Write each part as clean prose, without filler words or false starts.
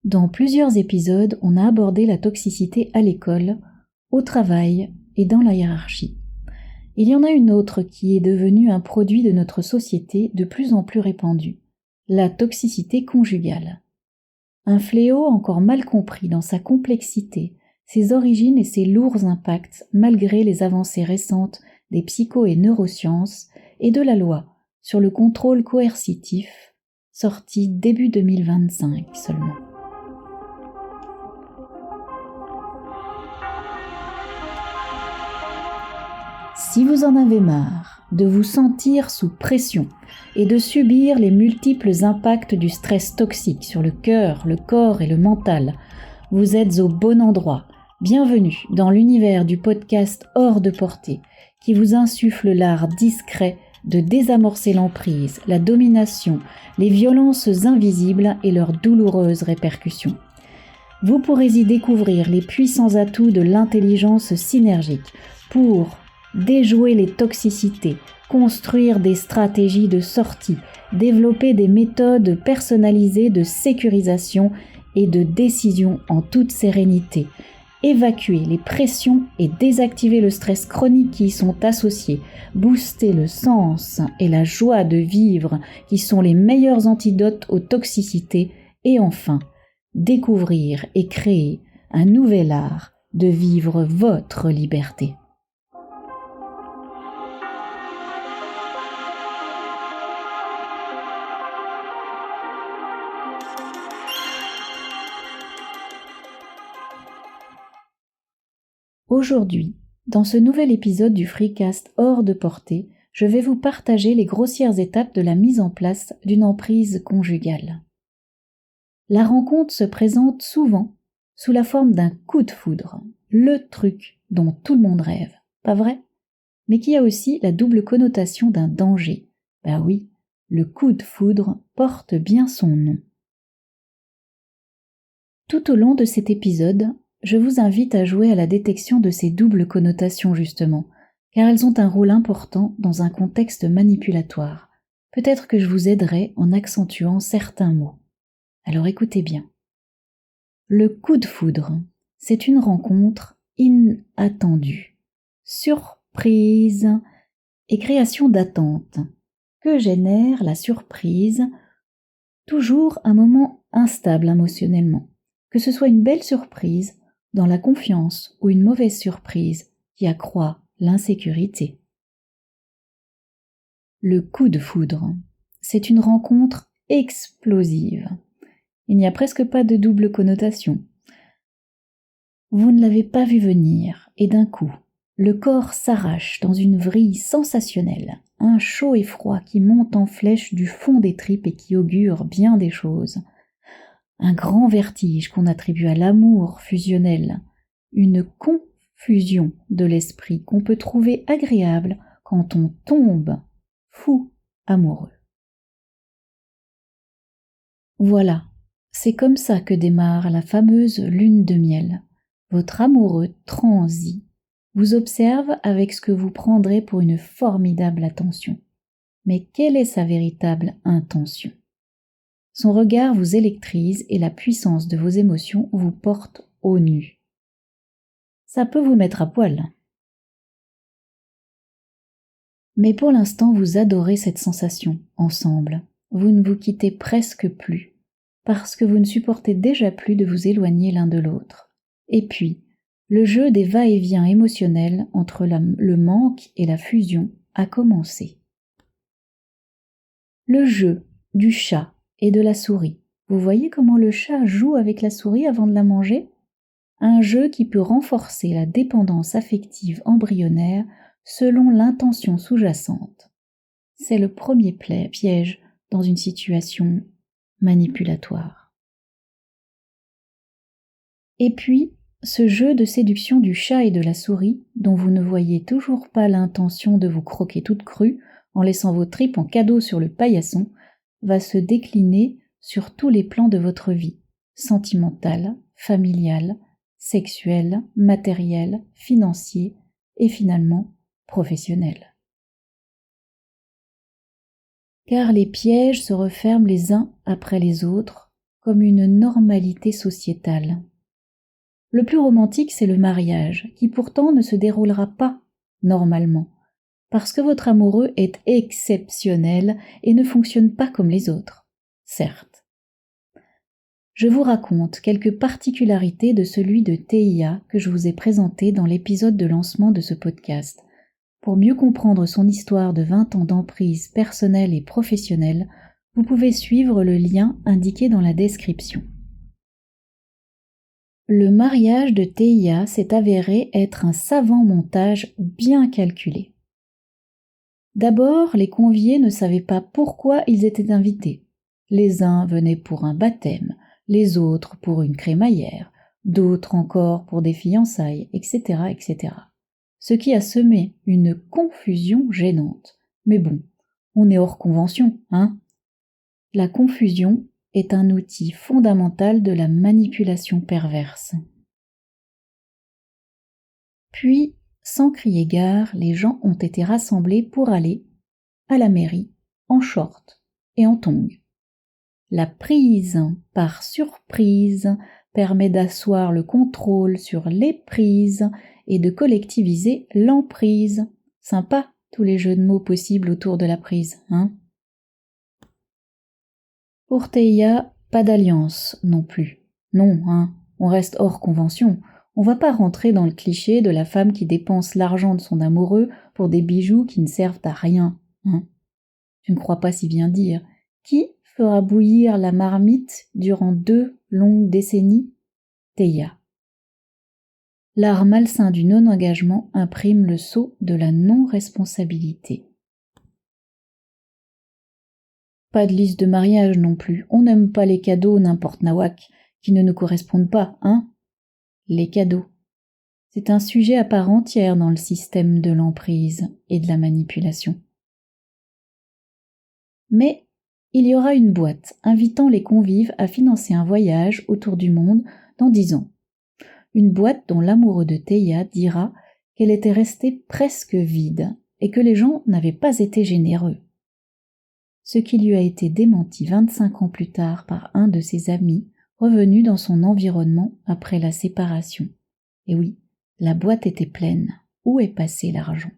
Dans plusieurs épisodes, on a abordé la toxicité à l'école, au travail et dans la hiérarchie. Il y en a une autre qui est devenue un produit de notre société de plus en plus répandu, la toxicité conjugale. Un fléau encore mal compris dans sa complexité, ses origines et ses lourds impacts malgré les avancées récentes des psycho- et neurosciences et de la loi sur le contrôle coercitif, sortie début 2025 seulement. Si vous en avez marre de vous sentir sous pression et de subir les multiples impacts du stress toxique sur le cœur, le corps et le mental, vous êtes au bon endroit. Bienvenue dans l'univers du podcast Hors de portée, qui vous insuffle l'art discret de désamorcer l'emprise, la domination, les violences invisibles et leurs douloureuses répercussions. Vous pourrez y découvrir les puissants atouts de l'intelligence synergique pour déjouer les toxicités, construire des stratégies de sortie, développer des méthodes personnalisées de sécurisation et de décision en toute sérénité, évacuer les pressions et désactiver le stress chronique qui y sont associés, booster le sens et la joie de vivre qui sont les meilleurs antidotes aux toxicités et enfin, découvrir et créer un nouvel art de vivre votre liberté. Aujourd'hui, dans ce nouvel épisode du Freecast Hors de portée, je vais vous partager les grossières étapes de la mise en place d'une emprise conjugale. La rencontre se présente souvent sous la forme d'un coup de foudre, le truc dont tout le monde rêve, pas vrai? Mais qui a aussi la double connotation d'un danger. Ben oui, le coup de foudre porte bien son nom. Tout au long de cet épisode, je vous invite à jouer à la détection de ces doubles connotations justement, car elles ont un rôle important dans un contexte manipulatoire. Peut-être que je vous aiderai en accentuant certains mots. Alors écoutez bien. Le coup de foudre, c'est une rencontre inattendue, surprise et création d'attente, que génère la surprise, toujours un moment instable émotionnellement, que ce soit une belle surprise dans la confiance ou une mauvaise surprise qui accroît l'insécurité. Le coup de foudre, c'est une rencontre explosive. Il n'y a presque pas de double connotation. Vous ne l'avez pas vu venir et d'un coup, le corps s'arrache dans une vrille sensationnelle, un chaud et froid qui monte en flèche du fond des tripes et qui augure bien des choses. Un grand vertige qu'on attribue à l'amour fusionnel, une confusion de l'esprit qu'on peut trouver agréable quand on tombe fou amoureux. Voilà, c'est comme ça que démarre la fameuse lune de miel. Votre amoureux transi vous observe avec ce que vous prendrez pour une formidable attention. Mais quelle est sa véritable intention ? Son regard vous électrise et la puissance de vos émotions vous porte au nu. Ça peut vous mettre à poil. Mais pour l'instant, vous adorez cette sensation, ensemble. Vous ne vous quittez presque plus, parce que vous ne supportez déjà plus de vous éloigner l'un de l'autre. Et puis, le jeu des va-et-vient émotionnels entre le manque et la fusion a commencé. Le jeu du chat et de la souris. Vous voyez comment le chat joue avec la souris avant de la manger ? Un jeu qui peut renforcer la dépendance affective embryonnaire selon l'intention sous-jacente. C'est le premier piège dans une situation manipulatoire. Et puis, ce jeu de séduction du chat et de la souris, dont vous ne voyez toujours pas l'intention de vous croquer toute crue en laissant vos tripes en cadeau sur le paillasson, va se décliner sur tous les plans de votre vie, sentimentale, familiale, sexuelle, matérielle, financier et finalement professionnel. Car les pièges se referment les uns après les autres comme une normalité sociétale. Le plus romantique, c'est le mariage, qui pourtant ne se déroulera pas normalement, parce que votre amoureux est exceptionnel et ne fonctionne pas comme les autres, certes. Je vous raconte quelques particularités de celui de Teia que je vous ai présenté dans l'épisode de lancement de ce podcast. Pour mieux comprendre son histoire de 20 ans d'emprise personnelle et professionnelle, vous pouvez suivre le lien indiqué dans la description. Le mariage de Teia s'est avéré être un savant montage bien calculé. D'abord, les conviés ne savaient pas pourquoi ils étaient invités. Les uns venaient pour un baptême, les autres pour une crémaillère, d'autres encore pour des fiançailles, etc., etc. Ce qui a semé une confusion gênante. Mais bon, on est hors convention, hein ? La confusion est un outil fondamental de la manipulation perverse. Puis, sans crier gare, les gens ont été rassemblés pour aller à la mairie en short et en tongs. La prise par surprise permet d'asseoir le contrôle sur les prises et de collectiviser l'emprise. Sympa, tous les jeux de mots possibles autour de la prise, hein ? Pour Teia, pas d'alliance non plus. Non, hein, on reste hors convention. On va pas rentrer dans le cliché de la femme qui dépense l'argent de son amoureux pour des bijoux qui ne servent à rien, hein. Tu ne crois pas si bien dire. Qui fera bouillir la marmite durant 2 longues décennies ? Teia. L'art malsain du non-engagement imprime le sceau de la non-responsabilité. Pas de liste de mariage non plus, on n'aime pas les cadeaux n'importe nawak, qui ne nous correspondent pas, hein ? Les cadeaux. C'est un sujet à part entière dans le système de l'emprise et de la manipulation. Mais il y aura une boîte invitant les convives à financer un voyage autour du monde dans 10 ans. Une boîte dont l'amoureux de Teia dira qu'elle était restée presque vide et que les gens n'avaient pas été généreux. Ce qui lui a été démenti 25 ans plus tard par un de ses amis revenu dans son environnement après la séparation. Et oui, la boîte était pleine. Où est passé l'argent ?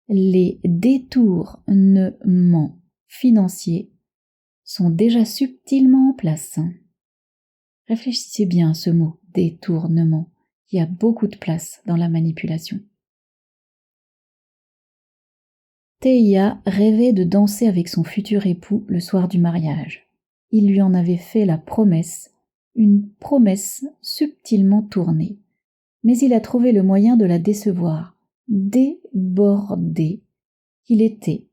Les détournements financiers sont déjà subtilement en place. Réfléchissez bien à ce mot, détournement, qui a beaucoup de place dans la manipulation. Teia rêvait de danser avec son futur époux le soir du mariage. Il lui en avait fait la promesse, une promesse subtilement tournée. Mais il a trouvé le moyen de la décevoir, débordé qu'il était,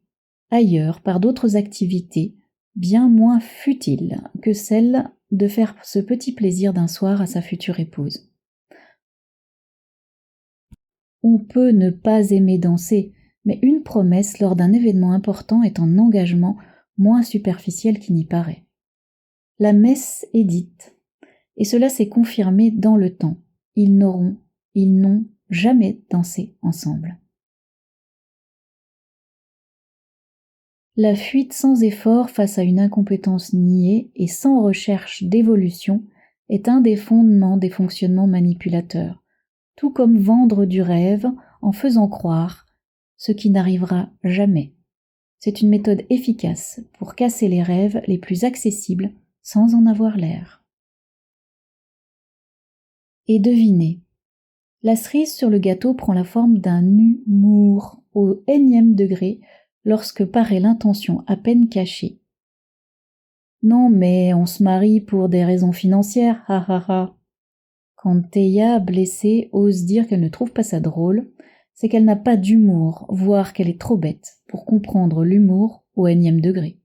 ailleurs par d'autres activités bien moins futiles que celle de faire ce petit plaisir d'un soir à sa future épouse. On peut ne pas aimer danser, mais une promesse lors d'un événement important est un engagement moins superficiel qu'il n'y paraît. La messe est dite, et cela s'est confirmé dans le temps. Ils n'ont jamais dansé ensemble. La fuite sans effort face à une incompétence niée et sans recherche d'évolution est un des fondements des fonctionnements manipulateurs, tout comme vendre du rêve en faisant croire ce qui n'arrivera jamais. C'est une méthode efficace pour casser les rêves les plus accessibles sans en avoir l'air. Et devinez, la cerise sur le gâteau prend la forme d'un humour au énième degré lorsque paraît l'intention à peine cachée. Non mais on se marie pour des raisons financières, ha ha ha. Quand Teia, blessée, ose dire qu'elle ne trouve pas ça drôle, c'est qu'elle n'a pas d'humour, voire qu'elle est trop bête pour comprendre l'humour au énième degré.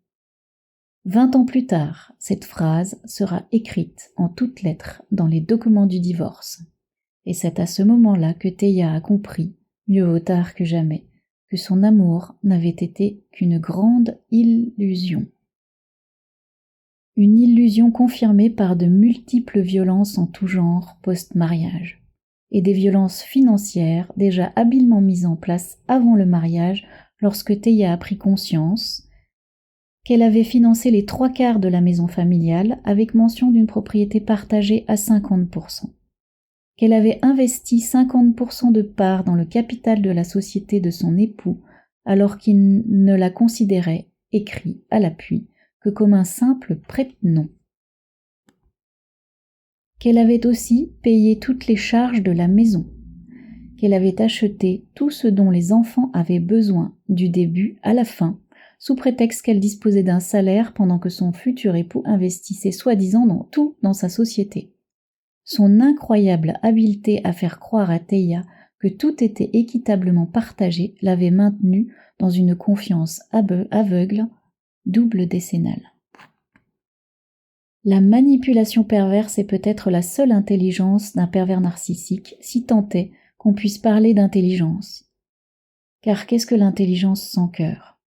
20 ans plus tard, cette phrase sera écrite en toutes lettres dans les documents du divorce. Et c'est à ce moment-là que Teia a compris, mieux vaut tard que jamais, que son amour n'avait été qu'une grande illusion. Une illusion confirmée par de multiples violences en tout genre post-mariage, et des violences financières déjà habilement mises en place avant le mariage lorsque Teia a pris conscience qu'elle avait financé les 3/4 de la maison familiale avec mention d'une propriété partagée à 50%, qu'elle avait investi 50% de parts dans le capital de la société de son époux alors qu'il ne la considérait, écrit à l'appui, que comme un simple prête-nom, qu'elle avait aussi payé toutes les charges de la maison, qu'elle avait acheté tout ce dont les enfants avaient besoin du début à la fin, sous prétexte qu'elle disposait d'un salaire pendant que son futur époux investissait soi-disant dans sa société. Son incroyable habileté à faire croire à Théa que tout était équitablement partagé l'avait maintenue dans une confiance aveugle, double décennale. La manipulation perverse est peut-être la seule intelligence d'un pervers narcissique, si tant est qu'on puisse parler d'intelligence. Car qu'est-ce que l'intelligence sans cœur ?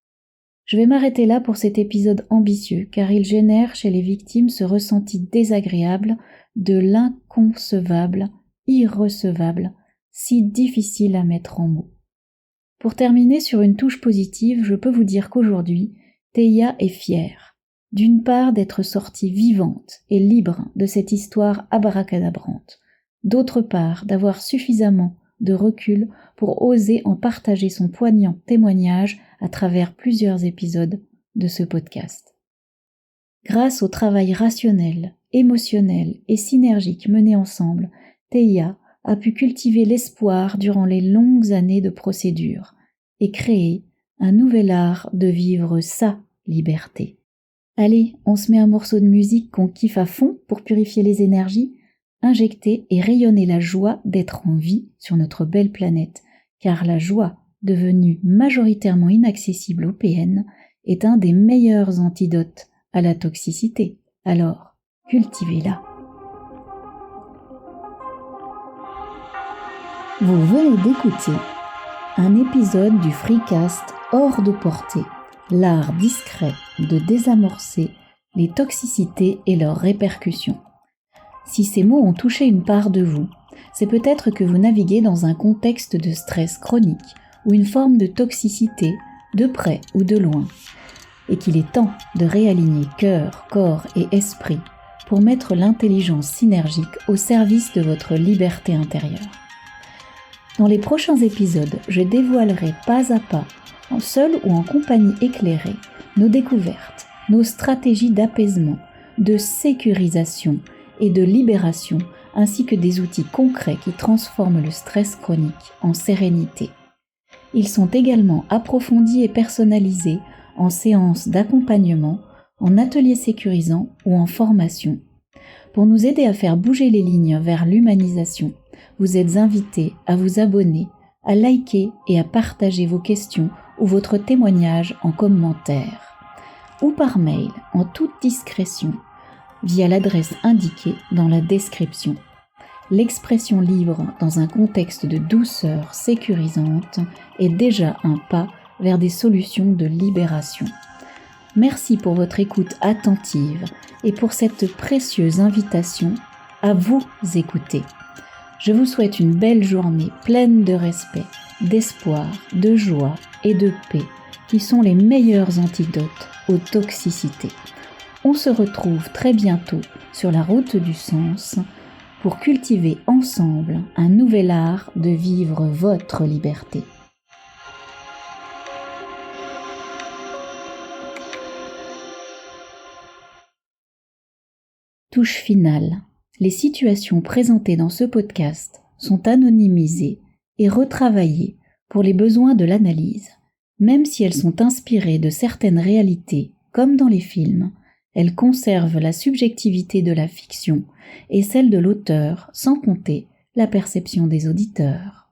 Je vais m'arrêter là pour cet épisode ambitieux, car il génère chez les victimes ce ressenti désagréable de l'inconcevable, irrecevable, si difficile à mettre en mots. Pour terminer sur une touche positive, je peux vous dire qu'aujourd'hui, Théa est fière, d'une part d'être sortie vivante et libre de cette histoire abracadabrante, d'autre part d'avoir suffisamment de recul pour oser en partager son poignant témoignage à travers plusieurs épisodes de ce podcast. Grâce au travail rationnel, émotionnel et synergique mené ensemble, Théa a pu cultiver l'espoir durant les longues années de procédure et créer un nouvel art de vivre sa liberté. Allez, on se met un morceau de musique qu'on kiffe à fond pour purifier les énergies, injecter et rayonner la joie d'être en vie sur notre belle planète, car la joie, devenue majoritairement inaccessible aux PN, est un des meilleurs antidotes à la toxicité. Alors, cultivez-la. Vous venez d'écouter un épisode du Freecast Hors de portée, l'art discret de désamorcer les toxicités et leurs répercussions. Si ces mots ont touché une part de vous, c'est peut-être que vous naviguez dans un contexte de stress chronique ou une forme de toxicité, de près ou de loin, et qu'il est temps de réaligner cœur, corps et esprit pour mettre l'intelligence synergique au service de votre liberté intérieure. Dans les prochains épisodes, je dévoilerai pas à pas, en seul ou en compagnie éclairée, nos découvertes, nos stratégies d'apaisement, de sécurisation et de libération, ainsi que des outils concrets qui transforment le stress chronique en sérénité. Ils sont également approfondis et personnalisés en séances d'accompagnement, en ateliers sécurisants ou en formation. Pour nous aider à faire bouger les lignes vers l'humanisation, vous êtes invités à vous abonner, à liker et à partager vos questions ou votre témoignage en commentaire, ou par mail en toute discrétion, via l'adresse indiquée dans la description. L'expression libre dans un contexte de douceur sécurisante est déjà un pas vers des solutions de libération. Merci pour votre écoute attentive et pour cette précieuse invitation à vous écouter. Je vous souhaite une belle journée pleine de respect, d'espoir, de joie et de paix qui sont les meilleurs antidotes aux toxicités. On se retrouve très bientôt sur la route du sens pour cultiver ensemble un nouvel art de vivre votre liberté. Touche finale. Les situations présentées dans ce podcast sont anonymisées et retravaillées pour les besoins de l'analyse. Même si elles sont inspirées de certaines réalités, comme dans les films, elles conservent la subjectivité de la fiction et celle de l'auteur, sans compter la perception des auditeurs.